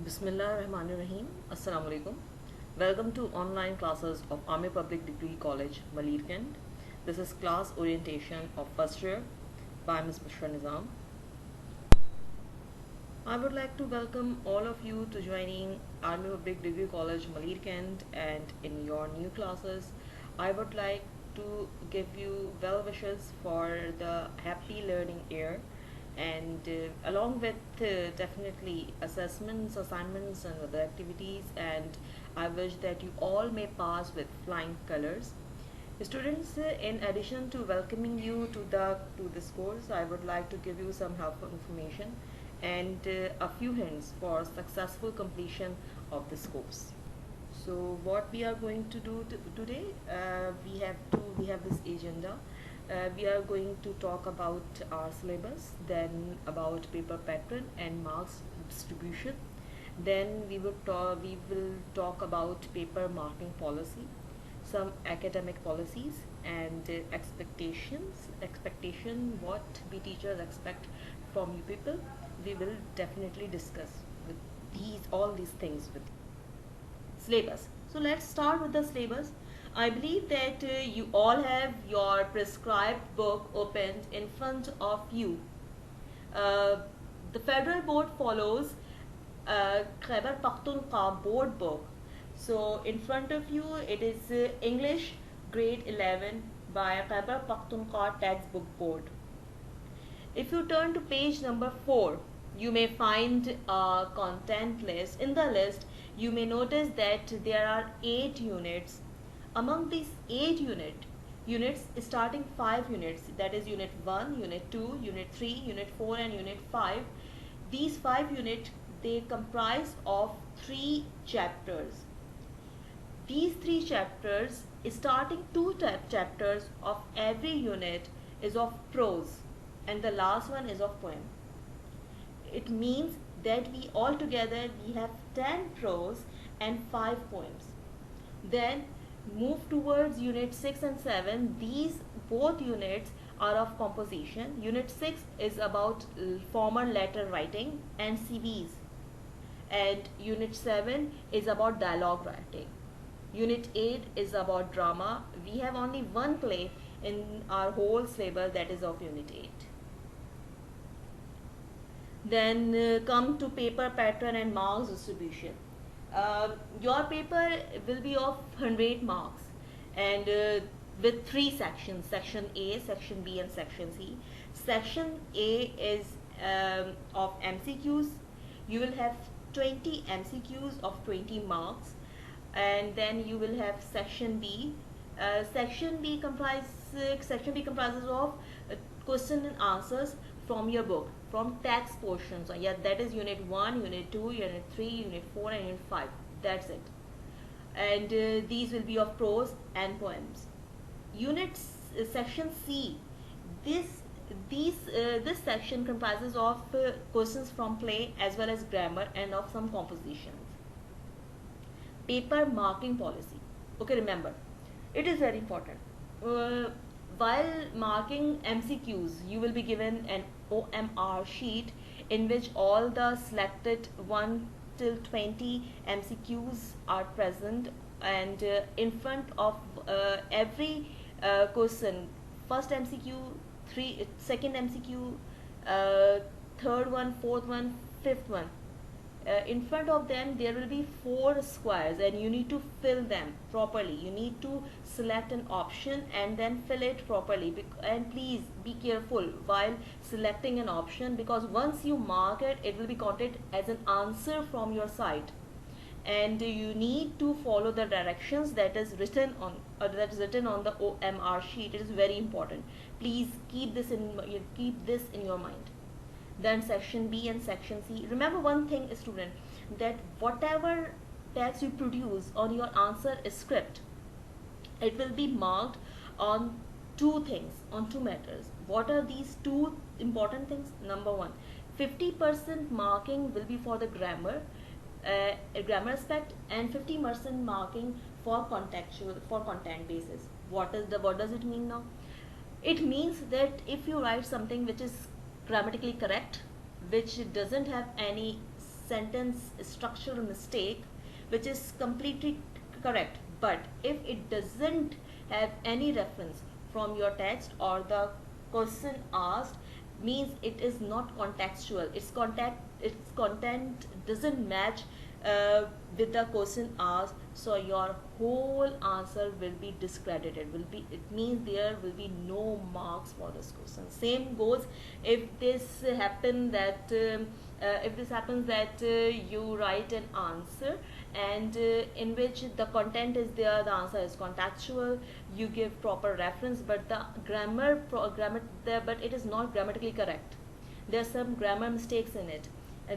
Bismillahirrahmanirrahim. Assalamu alaikum. Welcome to online classes of Army Public Degree College, Malirkand. This is class orientation of first year by Ms. Bushra Nizam. I would like to welcome all of you to joining Army Public Degree College, Malirkand, and in your new classes, I would like to give you well wishes for the happy learning year and along with definitely assessments, assignments and other activities, and I wish that you all may pass with flying colors. Students, in addition to welcoming you to this course, I would like to give you some helpful information and a few hints for successful completion of this course. So what we are going to do today, we have this agenda. We are going to talk about our syllabus, then about paper pattern and marks distribution. Then we will talk about paper marking policy, some academic policies and expectation what we teachers expect from you people. We will definitely discuss with all these things with syllabus. So let's start with the syllabus. I believe that you all have your prescribed book opened in front of you. Uh, the federal board follows Khyber Pakhtunkhwa board book. So in front of you it is English grade 11 by Khyber Pakhtunkhwa textbook board. If you turn to page number 4, you may find a content list. In the list, you may notice that there are 8 units. Among these 8 units, starting 5 units, that is unit 1, unit 2, unit 3, unit 4 and unit 5. These 5 units, they comprise of 3 chapters. These 3 chapters, starting 2 chapters of every unit is of prose and the last one is of poem. It means that we have 10 prose and 5 poems. Then move towards unit 6 and 7. These both units are of composition. Unit 6 is about formal letter writing and CVs, and unit 7 is about dialogue writing. Unit 8 is about drama. We have only one play in our whole syllabus, that is of unit 8. Then come to paper pattern and marks distribution. Your paper will be of 100 marks and with 3 sections, section A, section B and section C. Section A is of MCQs. You will have 20 MCQs of 20 marks, and then you will have section B. Section B comprises of question and answers from your book, from text portions. Yeah, that is unit 1, unit 2, unit 3, unit 4 and unit 5. That's it. And these will be of prose and poems. Section C, this section comprises of questions from play as well as grammar and of some compositions. Paper marking policy. Okay, remember, it is very important. While marking MCQs, you will be given an OMR sheet in which all the selected 1 till 20 MCQs are present, and in front of every question, first MCQ, second MCQ, third one, fourth one, fifth one, in front of them there will be 4 squares and you need to fill them properly. You need to select an option and then fill it properly, and please be careful while selecting an option, because once you mark it, it will be counted as an answer from your side, and you need to follow the directions that is written on the OMR sheet. It is very important. Please keep this in your mind. Then section B and section C. Remember one thing, student, that whatever text you produce on your answer script, it will be marked on 2 things, on 2 matters. What are these 2 important things? Number 1, 50% marking will be for the grammar aspect, and 50% marking for content basis. What does it mean now? It means that if you write something which is grammatically correct, which doesn't have any sentence structural mistake which is completely correct, but if it doesn't have any reference from your text or the question asked, means it is not contextual, its content doesn't match with the question asked, so your whole answer will be discredited, it means there will be no marks for this question. Same goes if this happen that if this happens that you write an answer and in which the content is there, the answer is contextual, you give proper reference, but the grammar there, but it is not grammatically correct, there are some grammar mistakes in it,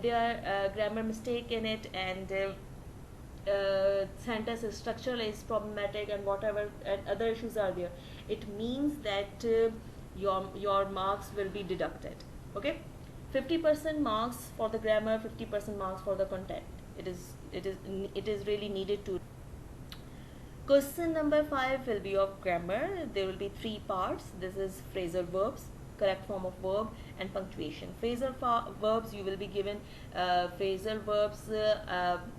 there are grammar mistake in it, and sentence structure is problematic, and whatever and other issues are there, it means that your marks will be deducted. Okay, 50% marks for the grammar, 50% marks for the content. It is really needed to. Question number 5 will be of grammar. There will be 3 parts. This is phrasal verbs, correct form of verb, and punctuation. Phrasal verbs, you will be given phrasal verbs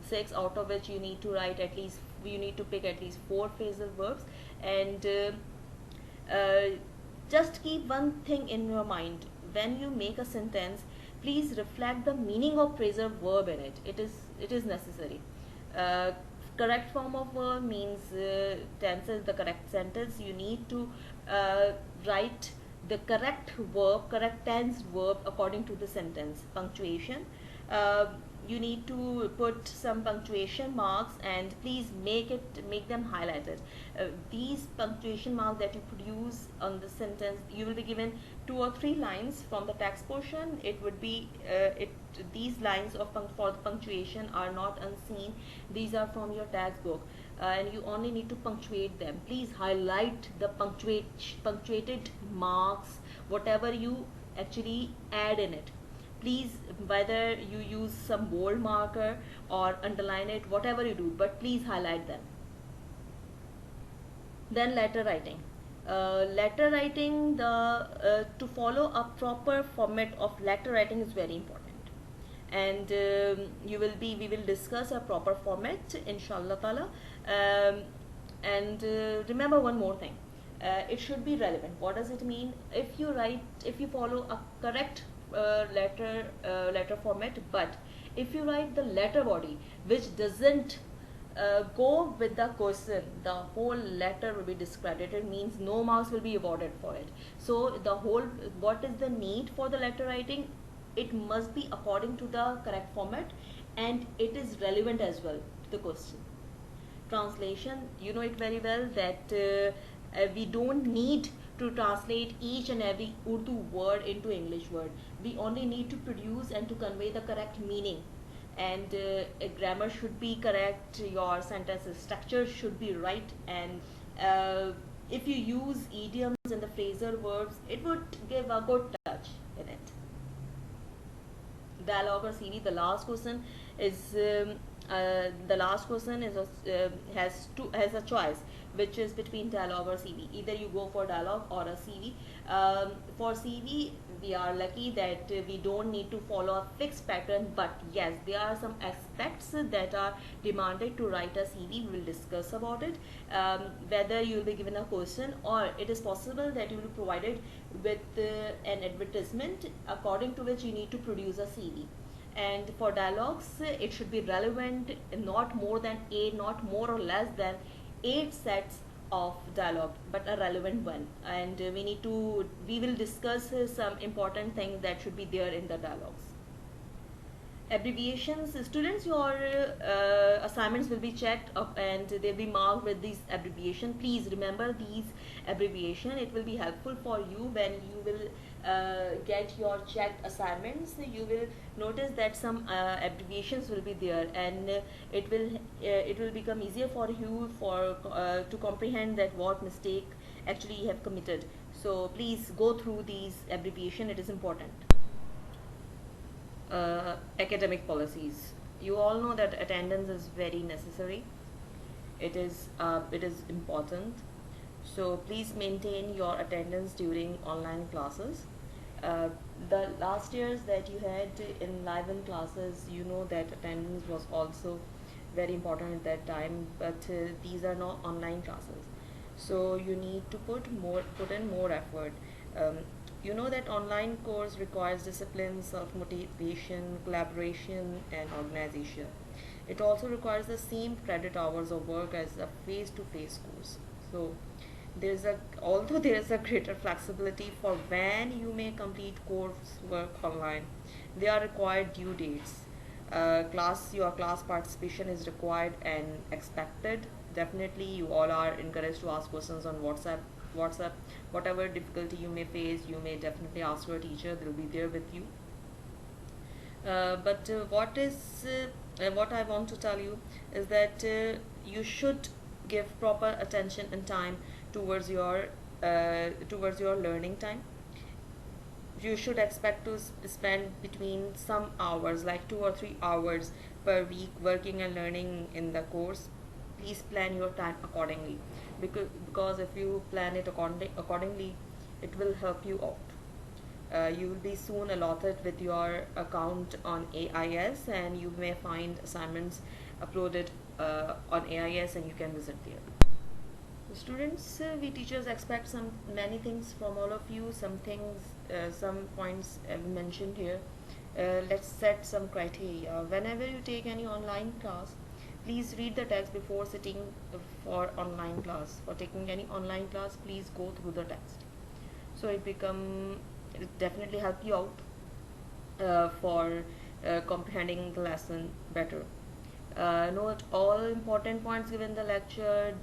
6, out of which you need to write at least, you need to pick at least 4 phrasal verbs, and just keep one thing in your mind: when you make a sentence, please reflect the meaning of phrasal verb in it. It is necessary. Correct form of verb means tense is the correct sentence. You need to write the correct verb, correct tense verb according to the sentence. Punctuation, you need to put some punctuation marks, and please make them highlighted. These punctuation marks that you produce on the sentence, you will be given 2 or 3 lines from the text portion. It would be these lines of for the punctuation are not unseen, these are from your textbook, and you only need to punctuate them. Please highlight the punctuated marks, whatever you actually add in it. Please, whether you use some bold marker or underline it, whatever you do, but please highlight them. Then letter writing. Letter writing, to follow a proper format of letter writing is very important, and we will discuss a proper format, inshallah ta'ala. And remember one more thing, it should be relevant. What does it mean? If you follow a correct letter format, but if you write the letter body which doesn't go with the question, the whole letter will be discredited, means no marks will be awarded for it. So what is the need for the letter writing? It must be according to the correct format, and it is relevant as well to the question. Translation, you know it very well that we don't need to translate each and every Urdu word into English word. We only need to produce and to convey the correct meaning, and grammar should be correct, your sentence structure should be right, and if you use idioms and the phrasal verbs, it would give a good touch in it. Dialogue or CV, the last question is has a choice, which is between dialogue or CV. Either you go for dialogue or a CV. For CV, we are lucky that we don't need to follow a fixed pattern, but yes, there are some aspects that are demanded to write a CV. We will discuss about it. Whether you will be given a question, or it is possible that you will be provided with an advertisement according to which you need to produce a CV. And for dialogues, it should be relevant, not more or less than 8 sets of dialogue, but a relevant one. And we will discuss some important things that should be there in the dialogues. Abbreviations, students, your assignments will be checked up and they'll be marked with these abbreviation. Please remember these abbreviation. It will be helpful for you when you will get your checked assignments. You will notice that some abbreviations will be there, and it will become easier for you to comprehend that what mistake actually you have committed. So please go through these abbreviation. It is important. Academic policies. You all know that attendance is very necessary. It is important. So please maintain your attendance during online classes. The last years that you had in live in classes, you know that attendance was also very important at that time, but these are not online classes, so you need to put in more effort. um, you know that online course requires discipline, self motivation, collaboration and organization. It also requires the same credit hours of work as a face to face course. So there's a although there is a greater flexibility for when you may complete coursework online, there are required due dates. Your class participation is required and expected. Definitely you all are encouraged to ask questions on WhatsApp. Whatever difficulty you may face, you may definitely ask your teacher, they'll be there with you. But what I want to tell you is that you should give proper attention and time towards your learning time. You should expect to spend between some hours, like 2 or 3 hours per week, working and learning in the course. Please plan your time accordingly, because if you plan it accordingly, it will help you out. You will be soon allotted with your account on AIS, and you may find assignments uploaded on AIS, and you can visit there. Students, we teachers expect some many things from all of you. Some things, some points mentioned here. Let's set some criteria. Whenever you take any online class, please read the text before sitting for online class. For taking any online class, please go through the text. So it definitely help you out for comprehending the lesson better. Note all important points given the lecture.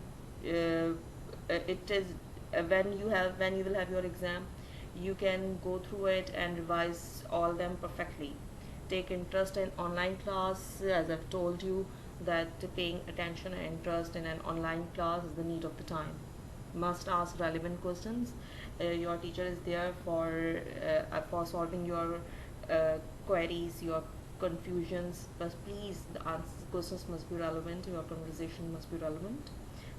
It is when you will have your exam, you can go through it and revise all them perfectly. Take interest in online class, as I've told you that paying attention and interest in an online class is the need of the time. Must ask relevant questions. Your teacher is there for solving your queries, your confusions, but please the questions must be relevant, your conversation must be relevant.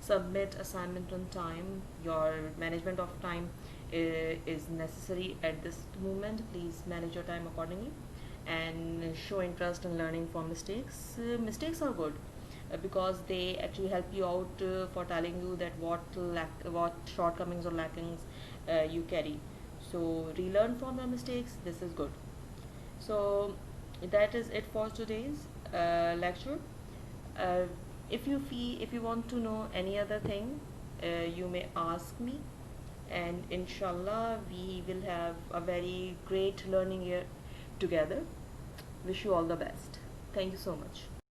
Submit assignment on time. Your management of time is necessary at this moment. Please manage your time accordingly and show interest in learning from mistakes. Mistakes are good because they actually help you out for telling you that what shortcomings or lackings you carry. So relearn from your mistakes. This is good. So that is it for today's lecture. uh, if you want to know any other thing, you may ask me, and inshallah we will have a very great learning year together. Wish you all the best. Thank you so much.